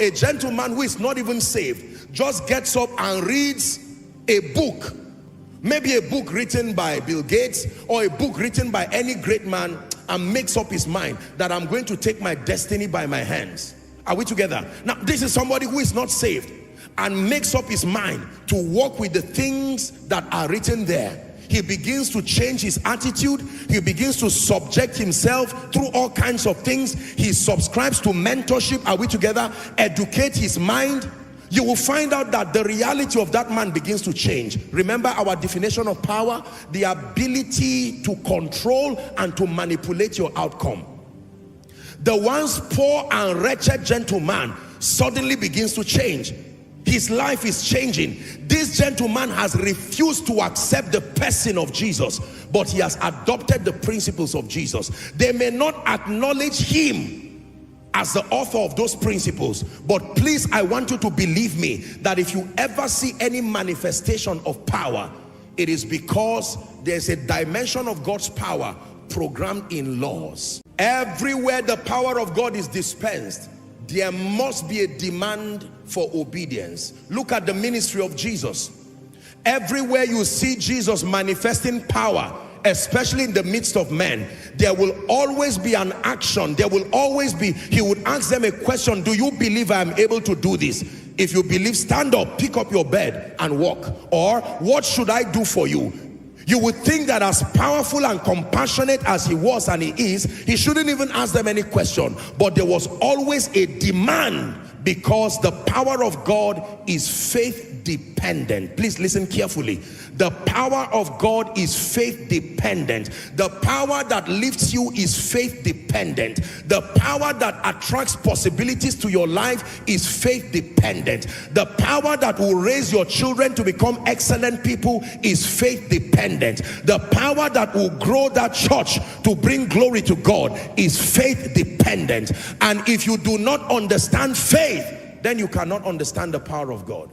a gentleman who is not even saved just gets up and reads a book, maybe a book written by Bill Gates or a book written by any great man, and makes up his mind that I'm going to take my destiny by my hands. Are we together? Now, this is somebody who is not saved and makes up his mind to walk with the things that are written there. He begins to change his attitude. He begins to subject himself through all kinds of things. He subscribes to mentorship. Are we together? Educate his mind. You will find out that the reality of that man begins to change. Remember our definition of power: the ability to control and to manipulate your outcome. The once poor and wretched gentleman suddenly begins to change. His life is changing. This gentleman has refused to accept the person of Jesus, but he has adopted the principles of Jesus. They may not acknowledge him as the author of those principles, but please, I want you to believe me that if you ever see any manifestation of power, it is because there's a dimension of God's power programmed in laws. Everywhere the power of God is dispensed, there must be a demand for obedience. Look at the ministry of Jesus. Everywhere you see Jesus manifesting power, especially in the midst of men, there will always be an action. There will always be, he would ask them a question: do you believe I am able to do this? If you believe, stand up, pick up your bed and walk. Or, what should I do for you? You would think that as powerful and compassionate as he was, and he is, he shouldn't even ask them any question. But there was always a demand, because the power of God is faith dependent. Please listen carefully. The power of God is faith dependent. The power that lifts you is faith dependent. The power that attracts possibilities to your life is faith dependent. The power that will raise your children to become excellent people is faith dependent. The power that will grow that church to bring glory to God is faith dependent. And if you do not understand faith, then you cannot understand the power of God.